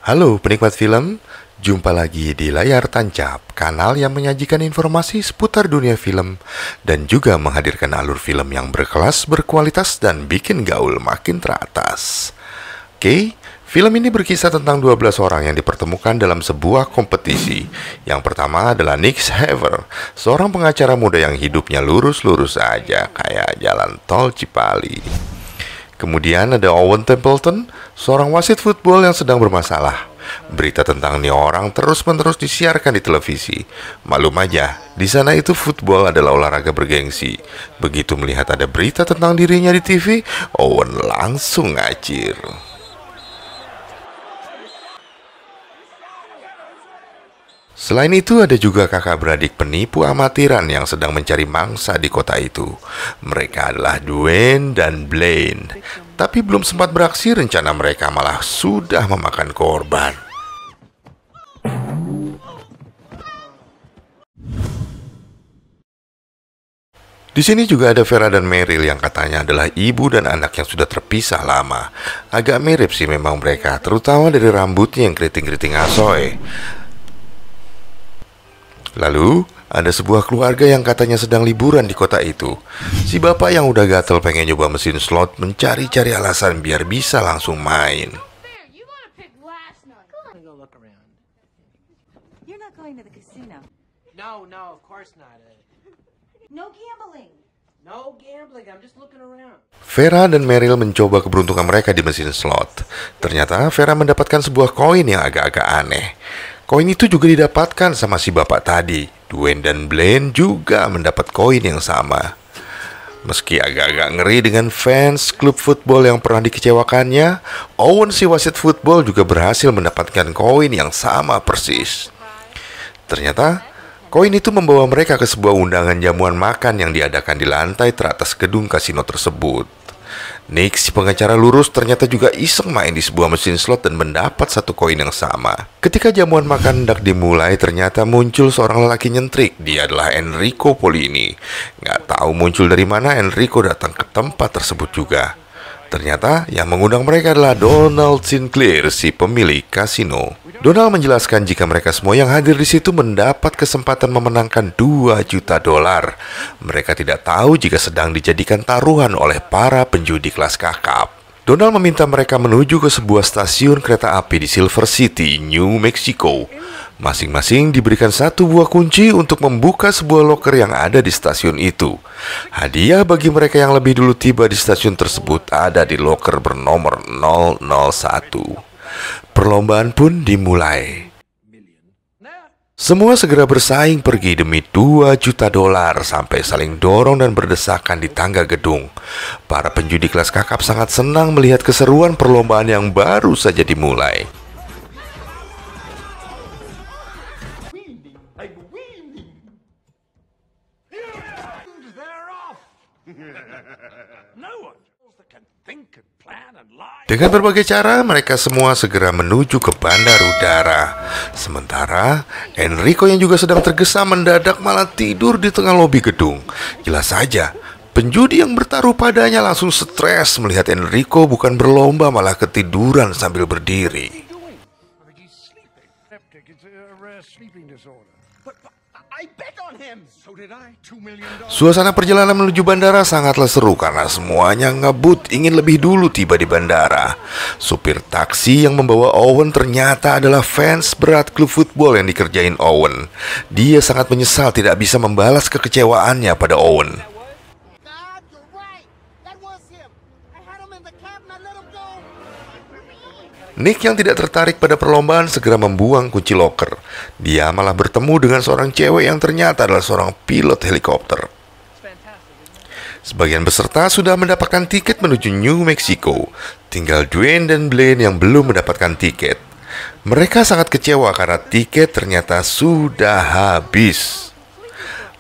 Halo penikmat film, jumpa lagi di Layar Tancap, kanal yang menyajikan informasi seputar dunia film dan juga menghadirkan alur film yang berkelas, berkualitas, dan bikin gaul makin teratas. Oke, film ini berkisah tentang 12 orang yang dipertemukan dalam sebuah kompetisi. Yang pertama adalah Nick Haver, seorang pengacara muda yang hidupnya lurus-lurus aja, kayak jalan tol Cipali. Kemudian ada Owen Templeton, seorang wasit football yang sedang bermasalah. Berita tentang nih orang terus-menerus disiarkan di televisi. Maklum aja, di sana itu football adalah olahraga bergengsi. Begitu melihat ada berita tentang dirinya di TV, Owen langsung ngacir. Selain itu ada juga kakak beradik penipu amatiran yang sedang mencari mangsa di kota itu. Mereka adalah Dwayne dan Blaine. Tapi belum sempat beraksi, rencana mereka malah sudah memakan korban. Di sini juga ada Vera dan Meryl yang katanya adalah ibu dan anak yang sudah terpisah lama. Agak mirip sih memang mereka, terutama dari rambutnya yang keriting-keriting asoy. Lalu, ada sebuah keluarga yang katanya sedang liburan di kota itu. Si bapak yang udah gatel pengen nyoba mesin slot mencari-cari alasan biar bisa langsung main. Vera dan Meryl mencoba keberuntungan mereka di mesin slot. Ternyata Vera mendapatkan sebuah koin yang agak-agak aneh. Koin itu juga didapatkan sama si bapak tadi. Dwayne dan Blaine juga mendapat koin yang sama. Meski agak-agak ngeri dengan fans klub football yang pernah dikecewakannya, Owen si wasit football juga berhasil mendapatkan koin yang sama persis. Ternyata, koin itu membawa mereka ke sebuah undangan jamuan makan yang diadakan di lantai teratas gedung kasino tersebut. Nick, si pengacara lurus, ternyata juga iseng main di sebuah mesin slot dan mendapat satu koin yang sama. Ketika jamuan makan hendak dimulai, ternyata muncul seorang lelaki nyentrik. Dia adalah Enrico Polini. Nggak tahu muncul dari mana Enrico datang ke tempat tersebut juga. Ternyata yang mengundang mereka adalah Donald Sinclair, si pemilik kasino. Donald menjelaskan jika mereka semua yang hadir di situ mendapat kesempatan memenangkan 2 juta dolar. Mereka tidak tahu jika sedang dijadikan taruhan oleh para penjudi kelas kakap. Donald meminta mereka menuju ke sebuah stasiun kereta api di Silver City, New Mexico. Masing-masing diberikan satu buah kunci untuk membuka sebuah loker yang ada di stasiun itu. Hadiah bagi mereka yang lebih dulu tiba di stasiun tersebut ada di loker bernomor 001. Perlombaan pun dimulai. Semua segera bersaing pergi demi 2 juta dolar sampai saling dorong dan berdesakan di tangga gedung. Para penjudi kelas kakap sangat senang melihat keseruan perlombaan yang baru saja dimulai. Dengan berbagai cara, mereka semua segera menuju ke bandar udara. Sementara, Enrico yang juga sedang tergesa mendadak malah tidur di tengah lobi gedung. Jelas saja, penjudi yang bertaruh padanya langsung stres melihat Enrico bukan berlomba malah ketiduran sambil berdiri. Suasana perjalanan menuju bandara sangatlah seru karena semuanya ngebut ingin lebih dulu tiba di bandara. Supir taksi yang membawa Owen ternyata adalah fans berat klub football yang dikerjain Owen. Dia sangat menyesal tidak bisa membalas kekecewaannya pada Owen. Nick yang tidak tertarik pada perlombaan segera membuang kunci loker. Dia malah bertemu dengan seorang cewek yang ternyata adalah seorang pilot helikopter. Sebagian peserta sudah mendapatkan tiket menuju New Mexico. Tinggal Dwayne dan Blaine yang belum mendapatkan tiket. Mereka sangat kecewa karena tiket ternyata sudah habis.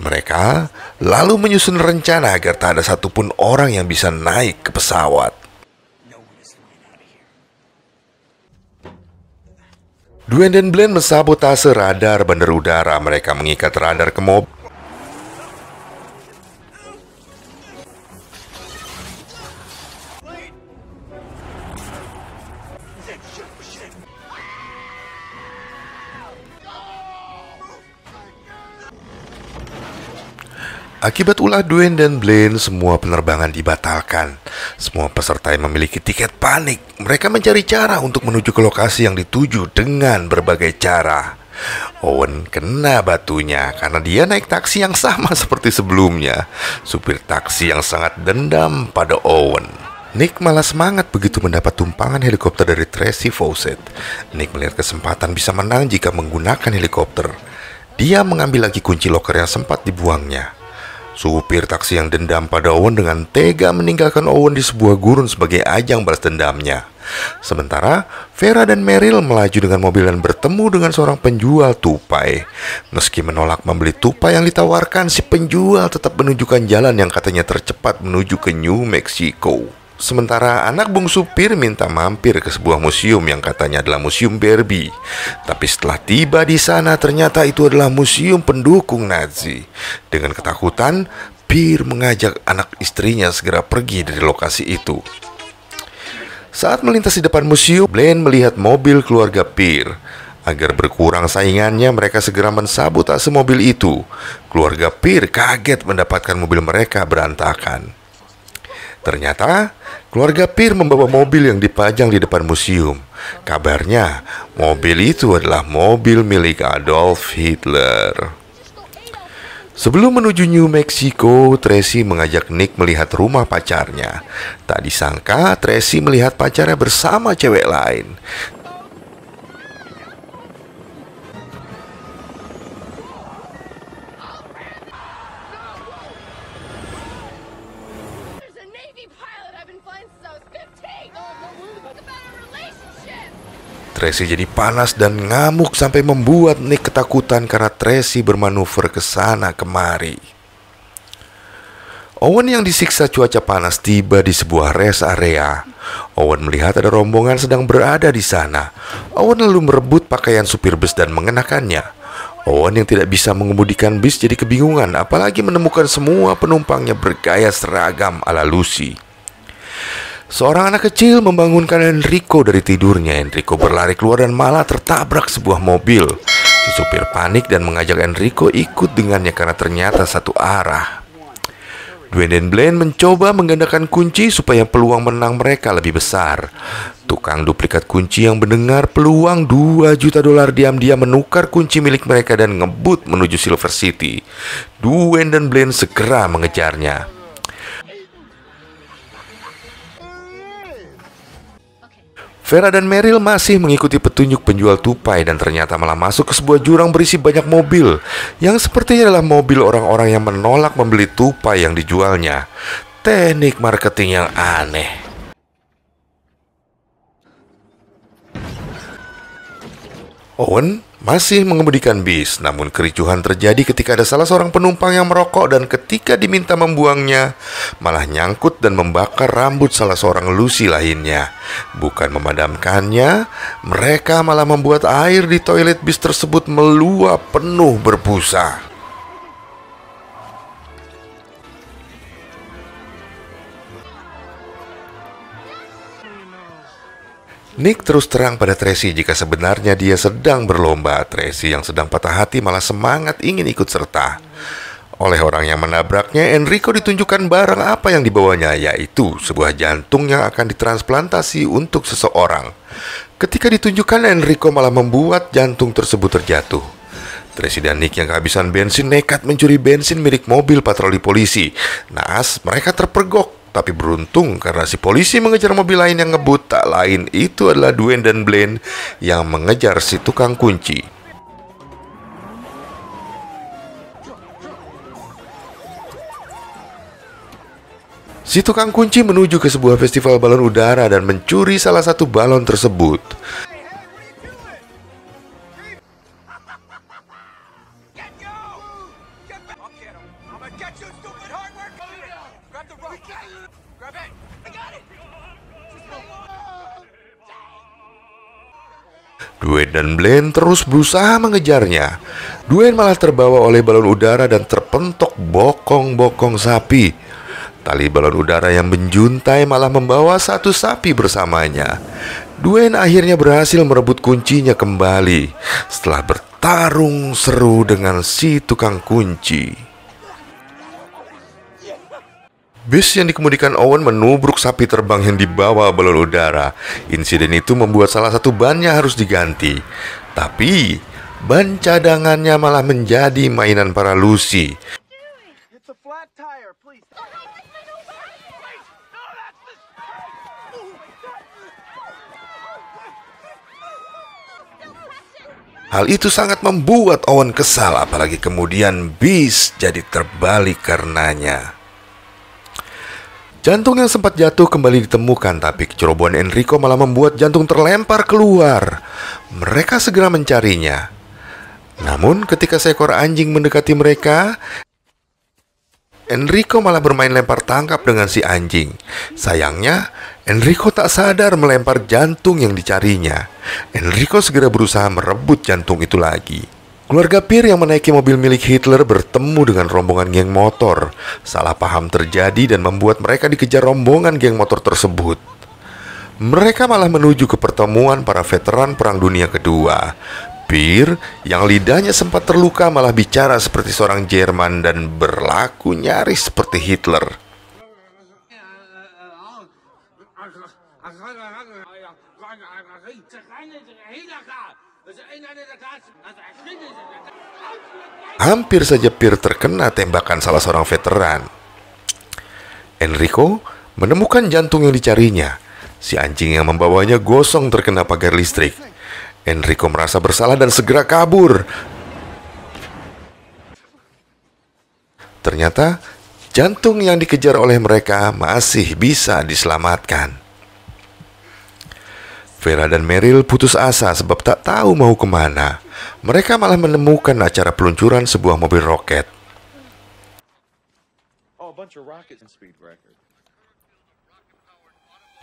Mereka lalu menyusun rencana agar tak ada satupun orang yang bisa naik ke pesawat. Dwayne dan Blaine mensabotase radar bandar udara. Mereka mengikat radar ke mobil. Akibat ulah Dwayne dan Blaine, semua penerbangan dibatalkan. Semua peserta yang memiliki tiket panik. Mereka mencari cara untuk menuju ke lokasi yang dituju dengan berbagai cara. Owen kena batunya karena dia naik taksi yang sama seperti sebelumnya. Supir taksi yang sangat dendam pada Owen. Nick malah semangat begitu mendapat tumpangan helikopter dari Tracy Fawcett. Nick melihat kesempatan bisa menang jika menggunakan helikopter. Dia mengambil lagi kunci loker yang sempat dibuangnya. Supir taksi yang dendam pada Owen dengan tega meninggalkan Owen di sebuah gurun sebagai ajang balas dendamnya. Sementara Vera dan Meryl melaju dengan mobil dan bertemu dengan seorang penjual tupai. Meski menolak membeli tupai yang ditawarkan, si penjual tetap menunjukkan jalan yang katanya tercepat menuju ke New Mexico. Sementara anak bungsu Peer minta mampir ke sebuah museum yang katanya adalah museum Barbie. Tapi setelah tiba di sana, ternyata itu adalah museum pendukung Nazi. Dengan ketakutan, Peer mengajak anak istrinya segera pergi dari lokasi itu. Saat melintas di depan museum, Blaine melihat mobil keluarga Peer. Agar berkurang saingannya, mereka segera mensabotase mobil itu. Keluarga Peer kaget mendapatkan mobil mereka berantakan. Ternyata, keluarga Peer membawa mobil yang dipajang di depan museum. Kabarnya, mobil itu adalah mobil milik Adolf Hitler. Sebelum menuju New Mexico, Tracy mengajak Nick melihat rumah pacarnya. Tak disangka, Tracy melihat pacarnya bersama cewek lain. Tracy jadi panas dan ngamuk sampai membuat Nick ketakutan karena Tracy bermanuver ke sana kemari. Owen yang disiksa cuaca panas tiba di sebuah rest area. Owen melihat ada rombongan sedang berada di sana. Owen lalu merebut pakaian supir bus dan mengenakannya. Owen yang tidak bisa mengemudikan bis jadi kebingungan, apalagi menemukan semua penumpangnya bergaya seragam ala Lucy. Seorang anak kecil membangunkan Enrico dari tidurnya. Enrico berlari keluar dan malah tertabrak sebuah mobil. Si supir panik dan mengajak Enrico ikut dengannya karena ternyata satu arah. Dwayne dan Blaine mencoba menggandakan kunci supaya peluang menang mereka lebih besar. Tukang duplikat kunci yang mendengar peluang $2 juta diam-diam menukar kunci milik mereka dan ngebut menuju Silver City. Dwayne dan Blaine segera mengejarnya. Vera dan Meryl masih mengikuti petunjuk penjual tupai dan ternyata malah masuk ke sebuah jurang berisi banyak mobil yang sepertinya adalah mobil orang-orang yang menolak membeli tupai yang dijualnya. Teknik marketing yang aneh. Owen masih mengemudikan bis, namun kericuhan terjadi ketika ada salah seorang penumpang yang merokok dan ketika diminta membuangnya, malah nyangkut dan membakar rambut salah seorang Lucy lainnya. Bukan memadamkannya, mereka malah membuat air di toilet bis tersebut meluap penuh berbusa. Nick terus terang pada Tracy jika sebenarnya dia sedang berlomba. Tracy yang sedang patah hati malah semangat ingin ikut serta. Oleh orang yang menabraknya, Enrico ditunjukkan barang apa yang dibawanya, yaitu sebuah jantung yang akan ditransplantasi untuk seseorang. Ketika ditunjukkan, Enrico malah membuat jantung tersebut terjatuh. Tracy dan Nick yang kehabisan bensin nekat mencuri bensin milik mobil patroli polisi. Naas, mereka terpergok. Tapi beruntung karena si polisi mengejar mobil lain yang ngebut. Tak lain itu adalah Dwayne dan Blaine yang mengejar si tukang kunci. Si tukang kunci menuju ke sebuah festival balon udara dan mencuri salah satu balon tersebut. Dwayne dan Blaine terus berusaha mengejarnya. Dwayne malah terbawa oleh balon udara dan terpentok bokong-bokong sapi. Tali balon udara yang menjuntai malah membawa satu sapi bersamanya. Dwayne akhirnya berhasil merebut kuncinya kembali setelah bertarung seru dengan si tukang kunci. Bis yang dikemudikan Owen menubruk sapi terbang yang dibawa balon udara. Insiden itu membuat salah satu bannya harus diganti. Tapi, ban cadangannya malah menjadi mainan para Lucy. Hal itu sangat membuat Owen kesal, apalagi kemudian bis jadi terbalik karenanya. Jantung yang sempat jatuh kembali ditemukan, tapi kecerobohan Enrico malah membuat jantung terlempar keluar. Mereka segera mencarinya. Namun ketika seekor anjing mendekati mereka, Enrico malah bermain lempar tangkap dengan si anjing. Sayangnya, Enrico tak sadar melempar jantung yang dicarinya. Enrico segera berusaha merebut jantung itu lagi. Keluarga Peer yang menaiki mobil milik Hitler bertemu dengan rombongan geng motor. Salah paham terjadi dan membuat mereka dikejar rombongan geng motor tersebut. Mereka malah menuju ke pertemuan para veteran Perang Dunia Kedua. Peer yang lidahnya sempat terluka malah bicara seperti seorang Jerman dan berlaku nyaris seperti Hitler. Hampir saja Peer terkena tembakan salah seorang veteran. Enrico menemukan jantung yang dicarinya. Si anjing yang membawanya gosong terkena pagar listrik. Enrico merasa bersalah dan segera kabur. Ternyata jantung yang dikejar oleh mereka masih bisa diselamatkan. Vera dan Meryl putus asa sebab tak tahu mau kemana. Mereka malah menemukan acara peluncuran sebuah mobil roket.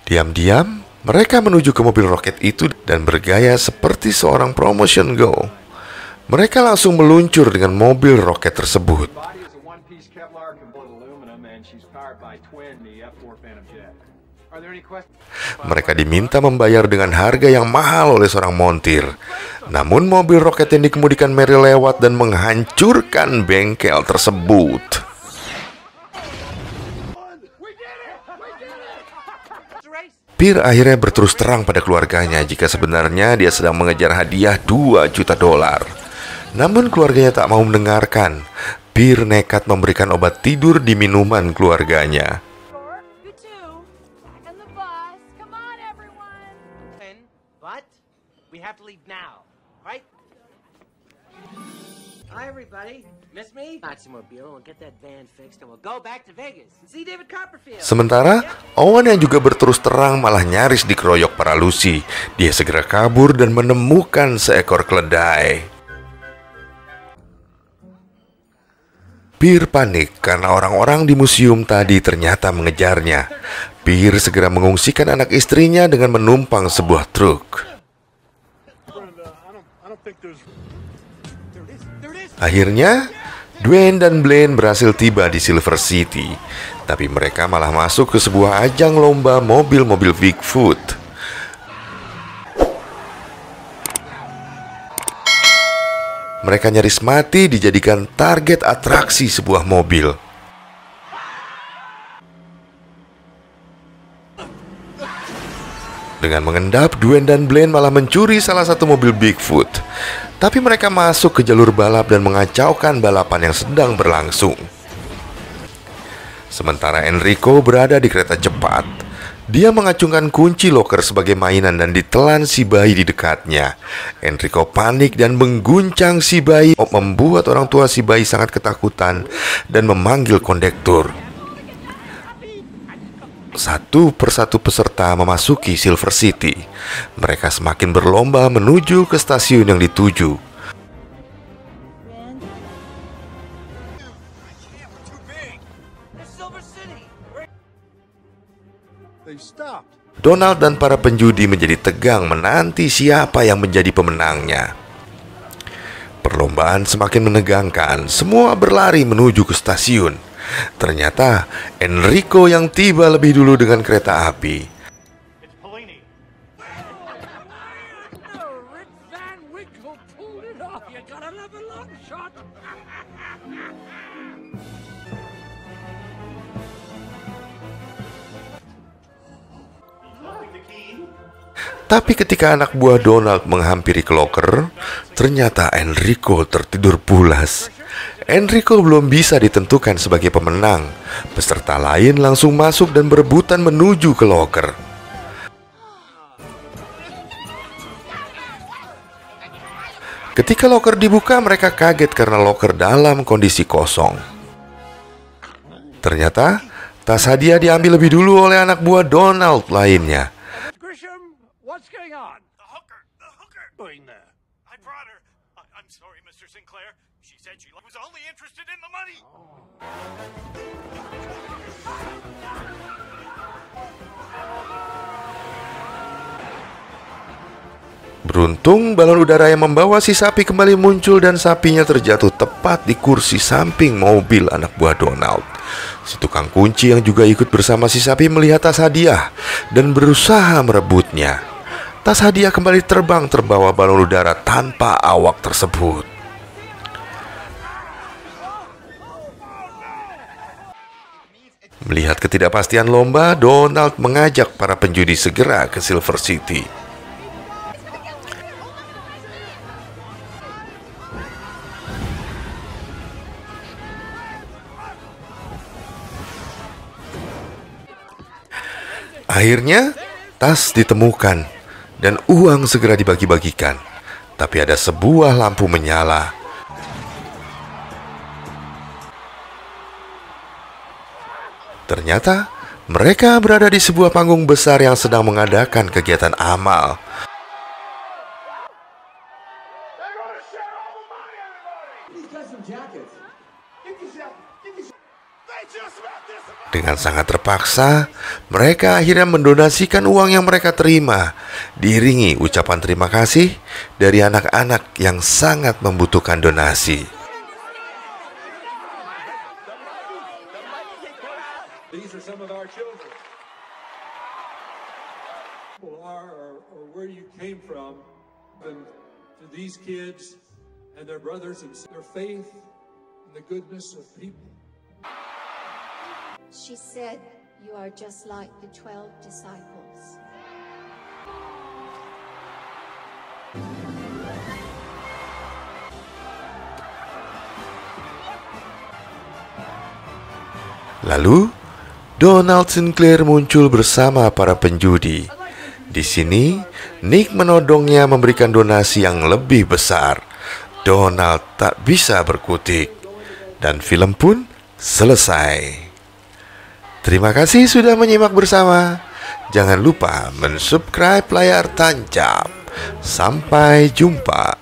Diam-diam, mereka menuju ke mobil roket itu dan bergaya seperti seorang promotion go. Mereka langsung meluncur dengan mobil roket tersebut. Mereka diminta membayar dengan harga yang mahal oleh seorang montir. Namun mobil roket yang dikemudikan Meryl lewat dan menghancurkan bengkel tersebut. Peer akhirnya berterus terang pada keluarganya jika sebenarnya dia sedang mengejar hadiah $2 juta. Namun keluarganya tak mau mendengarkan. Peer nekat memberikan obat tidur di minuman keluarganya. Sementara, Owen yang juga berterus terang malah nyaris dikeroyok para Lucy. Dia segera kabur dan menemukan seekor keledai. Peer panik karena orang-orang di museum tadi ternyata mengejarnya. Peer segera mengungsikan anak istrinya dengan menumpang sebuah truk. Akhirnya, Dwayne dan Blaine berhasil tiba di Silver City. Tapi mereka malah masuk ke sebuah ajang lomba mobil-mobil Bigfoot. Mereka nyaris mati dijadikan target atraksi sebuah mobil. Dengan mengendap, Dwayne dan Blaine malah mencuri salah satu mobil Bigfoot. Tapi mereka masuk ke jalur balap dan mengacaukan balapan yang sedang berlangsung. Sementara Enrico berada di kereta cepat, dia mengacungkan kunci loker sebagai mainan dan ditelan si bayi di dekatnya. Enrico panik dan mengguncang si bayi, membuat orang tua si bayi sangat ketakutan dan memanggil kondektur. Satu persatu peserta memasuki Silver City. Mereka semakin berlomba menuju ke stasiun yang dituju. Donald dan para penjudi menjadi tegang menanti siapa yang menjadi pemenangnya. Perlombaan semakin menegangkan. Semua berlari menuju ke stasiun. Ternyata Enrico yang tiba lebih dulu dengan kereta api. Tapi ketika anak buah Donald menghampiri ke loker, ternyata Enrico tertidur pulas. Enrico belum bisa ditentukan sebagai pemenang. Peserta lain langsung masuk dan berebutan menuju ke loker. Ketika loker dibuka, mereka kaget karena loker dalam kondisi kosong. Ternyata tas hadiah diambil lebih dulu oleh anak buah Donald lainnya. What's going on? The hooker doing there. I brought her. I'm sorry, Mr. Sinclair. She said she was only interested in the money. Beruntung balon udara yang membawa si sapi kembali muncul dan sapinya terjatuh tepat di kursi samping mobil anak buah Donald. Si tukang kunci yang juga ikut bersama si sapi melihat tas hadiah dan berusaha merebutnya. Tas hadiah kembali terbang terbawa balon udara tanpa awak tersebut. Melihat ketidakpastian lomba, Donald mengajak para penjudi segera ke Silver City. Akhirnya, tas ditemukan dan uang segera dibagi-bagikan. Tapi ada sebuah lampu menyala. Ternyata mereka berada di sebuah panggung besar yang sedang mengadakan kegiatan amal. Dengan sangat terpaksa, mereka akhirnya mendonasikan uang yang mereka terima, diiringi ucapan terima kasih dari anak-anak yang sangat membutuhkan donasi. These are some of our children. Or where you came from, and to these kids and their brothers and their faith and the goodness of people. She said, "You are just like the 12 disciples." Lalu, Donald Sinclair muncul bersama para penjudi. Di sini, Nick menodongnya memberikan donasi yang lebih besar. Donald tak bisa berkutik. Dan film pun selesai. Terima kasih sudah menyimak bersama. Jangan lupa mensubscribe Layar Tancap. Sampai jumpa.